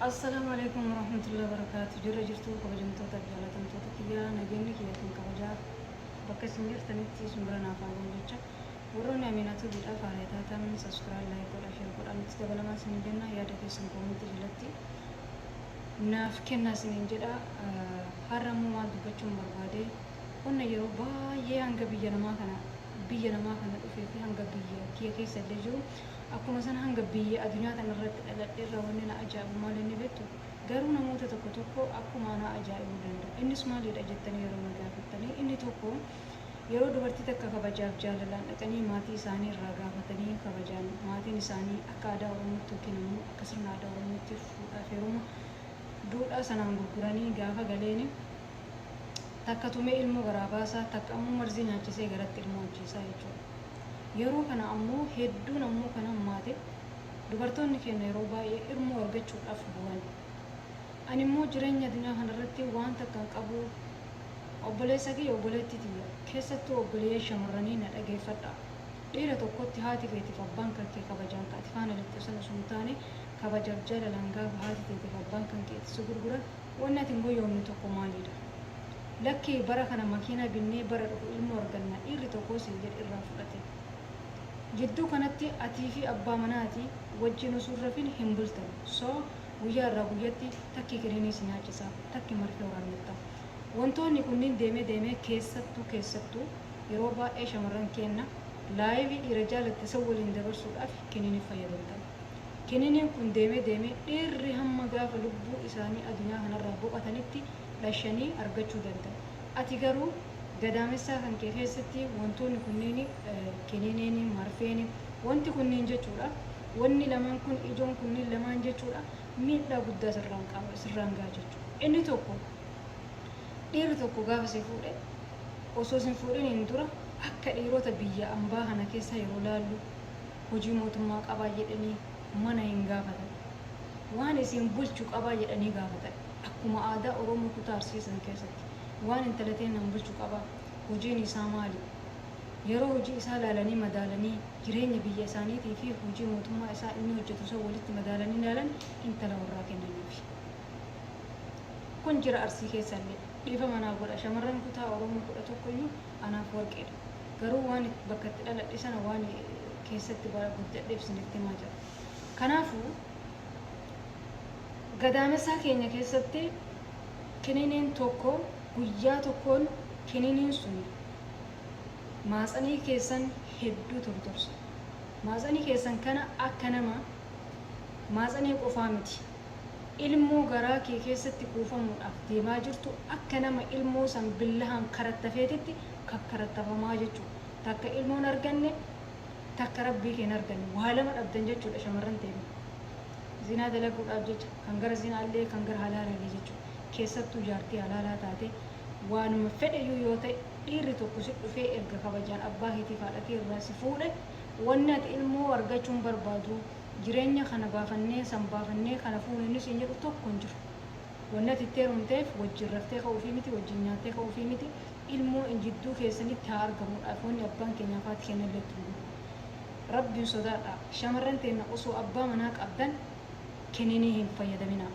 السلام عليكم ورحمة الله وبركاته. جرى جرتو كبجمتو تبجالة تمتو تكيا نجيني كيا كن كبجا بكس نجر تنتي سمبرنا فاهم جتة وروني أميناتو بيدا فاريتا تام سبسكرايب لايك ولا شير ولا متقبل ما سنجنا يا دكتور سنكون تجلتي نافكنا سنجدا هرمو ما دبتشون بربادي قلنا يروبا يانغ بيجنا ما كنا في هانغ بيجي كيا كيس اللجو أكو مثلا هانغ بيجي الدنيا تنرد الروانينا أجاب مال النبتو قالوا نموت تكو أكو ما أنا أجاب ودندا إني سمالي رجعتني يروم قافتني إني تكو yeroo dubartii takka kabajaaf jaalalaan dhaqanii maatii isaanii irraa gaafatanii kabajaan maatiin isaanii akka aadaa oromootti yookiin immoo akka sirna aadaa oromootti fuudhaaf heeruma duudhaa sanaan gurguranii gaafa galeeni takka tumee ilmoo garaa baasaa takka ammoo marzii nyaachisee garatti ilmoo hojjeessaa jechuudha. Yeroo kana ammoo hedduun ammoo kan hammaate dubartoonni keenya yeroo baay'ee ilmoo argachuudhaaf bu'an. Ani immoo jireenya addunyaa kanarratti waan takka qabu obboleessa kiyya obboleettii tiyya keessattuu obbolee shamarranii na dhageeffadha. Dhiira tokkotti haati keetiif abbaan kan kee kabajaan taate faana lixxu sana sun taane kabajaaf jaalalaan gaafa haati keetiif abbaan kan keetti si gurguran wanni ati hin goyoomne tokko maalidha? Lakkii bara kana makiinaa binnee bara dhufu ilmoo arganna dhiirri tokko siin jedhe irraa fudhate. Jidduu kanatti atii fi abbaa manaatii wajjin osoo rafin hin bultan. Soo guyyaa irraa guyyatti takki kiriinii si nyaachisa takki marfee waraanetta. Wantoonni kunniin deemee keessattuu yeroo baay'ee shamarran keenya laayivii dhiira jaalatte isa waliin dabarsuudhaaf kiniinii fayyadamtan. Kiniiniin kun deemee dhiirri hamma gaafa lubbuu isaanii addunyaa kanarraa boqotanitti dhashanii argachuu danda'u. Ati garuu gadaamessaa kan kee keessatti wantoonni kunniin kiniiniin marfeen wanti kunniin jechuudha. Wanni lamaan kun ijoon kunniin lamaan jechuudha miidhaa guddaa sirraan gaha jechuudha. Inni tokko dhiirri tokko gaafa si fuudhe osoo sin fuudhiniin dura akka dhiirota biyya ambaa kana keessa yeroo laallu hojii mootummaa qabaa jedhanii mana hin gaafatan. Waan isin bulchu qabaa jedhanii gaafatan. Akkuma aadaa Oromoo kutaa Arsiisan keessatti waan intalateen nan bulchu qabaa hojiin isaa maali? Yeroo hojii isaa laalanii madaalanii jireenya biyya isaaniitii fi hojii mootummaa isaa inni hojjetu isa walitti madaalanii ilaalan intala warraa kennaniif. Kun jira Arsii keessallee dhiifa manaa godha shamarran kutaa Oromoo kudha tokkoyyuu anaaf warqeedha. Garuu waan bakka itti dhaladhe sana waan keessatti guddadheef isinitti himaa jira. Kanaafuu gadaamessaa keenya keessatti kiniiniin tokko guyyaa tokkoon kiniiniin sun maatsanii keessan hedduu tortorsa. Maatsanii keessan kana akka nama maatsanii qofaa miti. Ilmoo garaa kee keessatti kuufamuudhaaf deemaa jirtu akka nama ilmoo san billahaan karattafeetitti kakkarattafamaa jechuudha. Takka ilmoon arganne takka rabbii keen arganne waa lama dhabdan jechuudha shamarran ta'e. Zinaa dalaguudhaaf jecha kan gara zinaallee kan gara halaallee jechuudha. Keessattuu jaartii halaalaa taate waanuma fedhayyuu yoo ta'e dhiirri tokko si dhufee erga kabajaan abbaa keetiif haadha kee irraa si fuudhe wanni ati ilmoo argachuun barbaadu jireenya kana baafannee san baafannee kana fuunee siin jedhu tokko hin jiru. Wanni ati itti heerumteef wajjin raftee ka'uufii miti wajjin nyaattee ka'uufii miti ilmoo jidduu keessanitti haa argamuudhaaf wanni abbaan keenyaaf haati kennallee turu. Rabbiin sodaadha. Shamarran teenya osoo abbaa manaa qabdan kiniinii hin fayyadamina.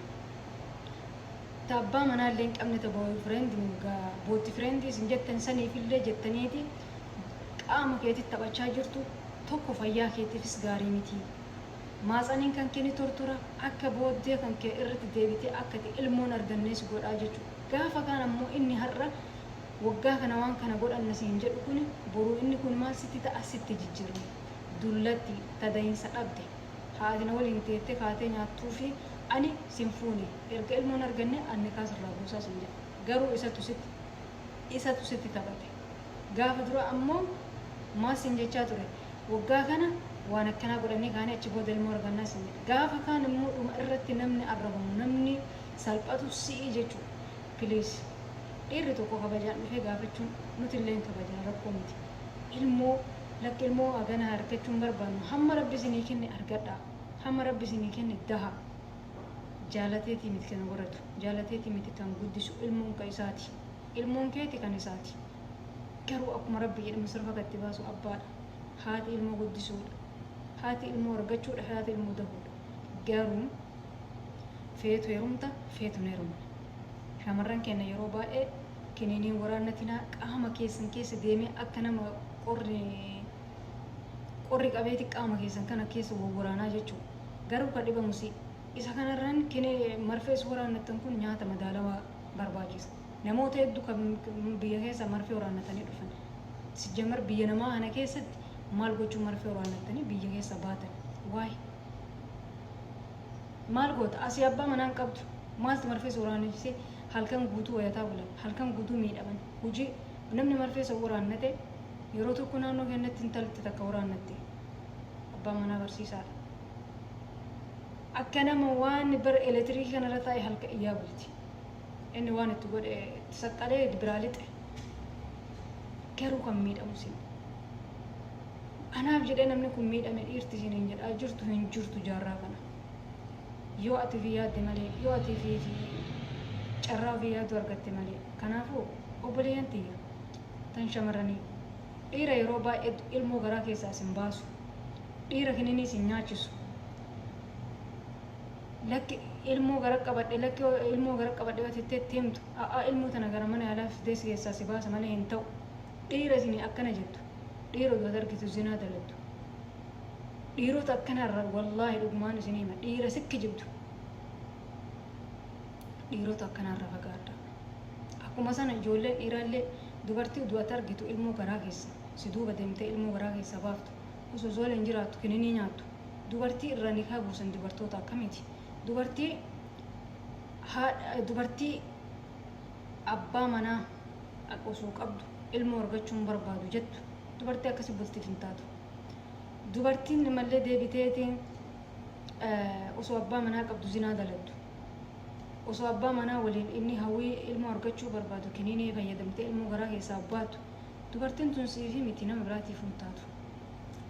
Ta abbaa manaallee hin qabne ta booti fireendi isin jettan saniifillee jettaniiti qaama keetitti taphachaa jirtu tokko fayyaa keetiifis gaarii miti. Maatsaniin kan kee ni tortora akka booddee kan kee irratti deebitee akka ilmoon argannees godhaa jechuudha. Gaafa kaan ammoo inni har'a waggaa kana waan kana godhanna siin jedhu kun boruu inni kun maal sitti ta'a sitti jijjiirama. Dullatti tadayiinsa dhabde haatina waliin teettee kaatee nyaattuu fi ani sin fuuni erga ilmoon arganne anni kaasirraa buusaa sin jedha. Garuu isatu sitti taphate. Gaafa dura ammoo maal sin jechaa ture waggaa kana waan akkanaa godhanii kaanii achi booda ilmoo argannaa sin jedha. Gaafa kaan immoo dhuma irratti namni arrabamu namni salphatu si'i jechuudha. Piliis dhiirri tokko kabajaan dhufee gaafachuun nuti illee kabajaan rakkoo miti. Ilmoo hagana argachuun barbaannu hamma rabbi isinii kenne argadhaa. Hamma rabbi isinii kenne daha. Jaalateetii miti kan godhatu. Jaalateetii miti kan guddisu ilmoon kan isaati. Ilmoon keeti kan isaati. Garuu akkuma rabbi jedhamu sirba gatti baasu abbaadha. Haati ilmoo guddisuudha. Haati ilmoo argachuudha haati ilmoo dahuudha. Garuu feetu heerumta feetu heerumne shamarran keenya yeroo baay'ee kiniinii waraannatinaa qaama keessan keessa deemee akka nama qorri qabeeti qaama keessan kana keessa waraanaa jechuudha. Garuu kan dhibamusi isa kanarraan marfee waraannatan kun nyaata madaalawaa barbaachisa. Namoota hedduu kan biyya keessa marfee waraannatanii dhufan sijjamar biyya namaa ana keessatti maal gochuu marfee waraannatanii biyya keessa baatan waay maal goota asii abbaa manaan qabdu maaltu marfee waraannatise halkan guutuu wayataa bulan halkan guutuu miidhaman hojii namni marfee waraannate yeroo tokko naannoo keenyatti intalti takka waraannatte abbaa manaa barsiisaadha. Akka nama waan bara elektiriikii kanarra taa'e halka iyyaa bulti. Inni waan itti godhe saqqalee biraa lixe garuu kan miidhamu sin anaaf jedhee namni kun miidhame dhiirti isiniin jedhaa jirtu hin jirtu jaarraa kana yoo ati fi yaadde malee yoo ati fi carraa fi yaaddu argatte malee kanaafuu obboleeyyan tiyya tan shamarranii dhiira yeroo baay'ee ilmoo garaa keessaa isin baasu dhiira kininis isin nyaachisu lakki ilmoo gara qabadhe watittee himtu ilmoo tana gara mana yaalaa fidee keessaa si baasa malee hin ta'u dhiira isin akkana jettu dhiira odoo argitu zinaa dalattu dhiirota akkanarra wallaahi dhugumaan isin hima dhiira sikki jibdu dhiirota akkanarra fagaadha. Akkuma sana ijoolleen dhiiraallee dubartii du'ata argitu ilmoo garaa keessa si duuba deemtee ilmoo garaa keessa baaftu osoo zooleen jiraattu kininii nyaattu dubartii irra nikaa buusan dubartoota akkamiiti dubartii abbaa manaa osoo qabdu ilmoo argachuun barbaadu jettu dubartii akkasii bultiif hin taatu. Dubartiin mallee deebiteetiin osoo abbaa manaa qabdu zinaa dalattu osoo abbaa manaa waliin inni hawwii ilmoo argachuu barbaadu kiniinii fayyadamtee ilmoo garaa keessaa baatu dubartiin tun siifi miti nama biraatiif hin taatu.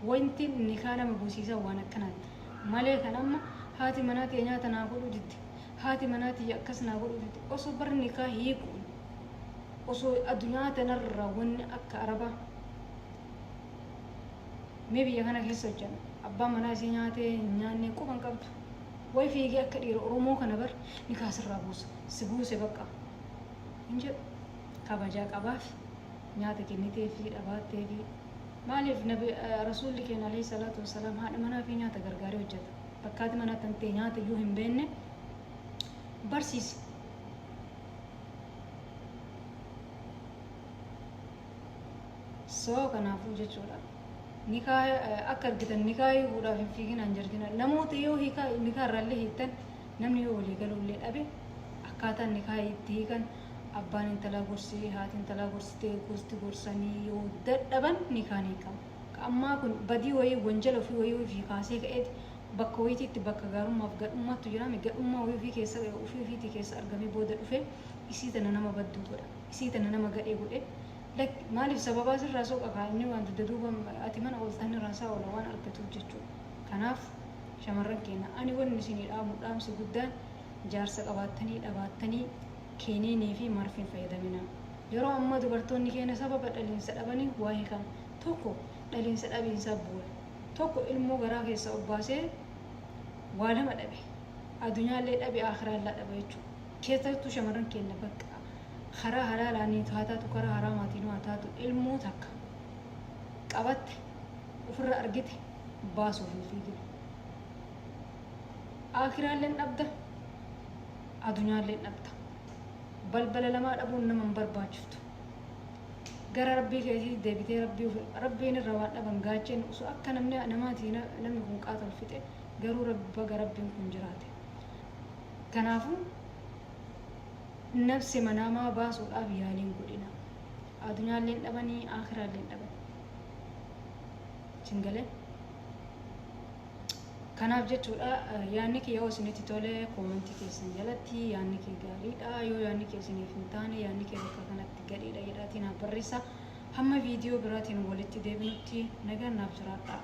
Wanti nikaa nama buusiisaa waan akkanaati malee kan amma haati manaatii nyaata naa godhuu didde haati manaatii akkas naa godhuu didde osoo bar nikaa hiikuun osoo addunyaa tanarraa wanni akka arabaa mee biyya kana keessa hojjanna abbaa manaa isii nyaatee nyaannee quban qabdu way fiigee akka dhiira Oromoo kana bar nikaa sirraa buusa si buuse bakka hin jedhu kabajaa qabaaf nyaata kennitee fi dhawaattee fi maaliif nabi rasuulli keenya alayhi salaatu wassalaam haadha manaa fi nyaata gargaaree hojjeta bakkaati manaa tantee nyaata iyyuu hin beenne barsiisi. Soo kanaafuu jechuudha nikaa akka argitan nikaa hiikuudhaaf hin fiiginaan jirtina namoota yoo nikaa irraallee hiiktan namni yoo walii galuullee dhabe akkaataan nikaa itti hiikan abbaan intalaa gorsee haati intalaa gorsitee gosti gorsanii yoo dadhaban nikaan hiikama. Ammaa kun badii wayii wanjala ofii wayii ofii kaasee ka'eeti bakka wayiitti bakka gaarummaaf gadhummaattu jiraame gadhummaa ofii keessa ofiitii keessa argamee booda dhufee isii tana nama badduu godha isii tana nama gadhee godhe maaliif sababaa sirraa soqa kaa'anii waan duuba ati mana ooltan irraa isaa oola waan argatuuf jechuudha. Kanaaf shamarran keenya ani wanni isinii dhaamsi guddaan jaarsa qabaattanii dhawaattanii kiniinii fi marfiin fayyadamina. Yeroo ammaa dubartoonni keenya sababa dhaliinsa dhabanii waa hiikan tokko dhaliinsa dhabiinsaa bu'uura tokko ilmoo garaa keessa obbaasee waa lama dhabe addunyaallee dhabe akhiraallee dhabe jechuudha. Keessattuu shamarran keenya bakka karaa halaalaanii taataatu karaa haraamaatiin waa taatu ilmoo takka qabatte ofirra argite baasuuf hin fiigine. Akhiraallee dhabda addunyaallee dhabda. Balbala lamaa dhabuun nama hin barbaachiftu. Gara rabbii keetii deebitee rabbiin irra waan dhaban gaacheen osoo akka namni kun qaatal fixe garuu rabbiin kun jiraate. Kanaafuu nafsi manamaa baasuudhaaf yaaliin godhina. Addunyaalleen dhabanii akhiraalleen dhaban. Singalee. Kanaaf jechuudha yaanni kee yoo isinitti tole koomentii keessan jalatti yaanni kee gaariidha yoo yaanni kee isiniif hin taane yaanni kee bakka kanatti gadhiidha jedhaatiin barreessaa hamma viidiyoo biraatiin walitti deebinutti nagaan naaf jiraadha.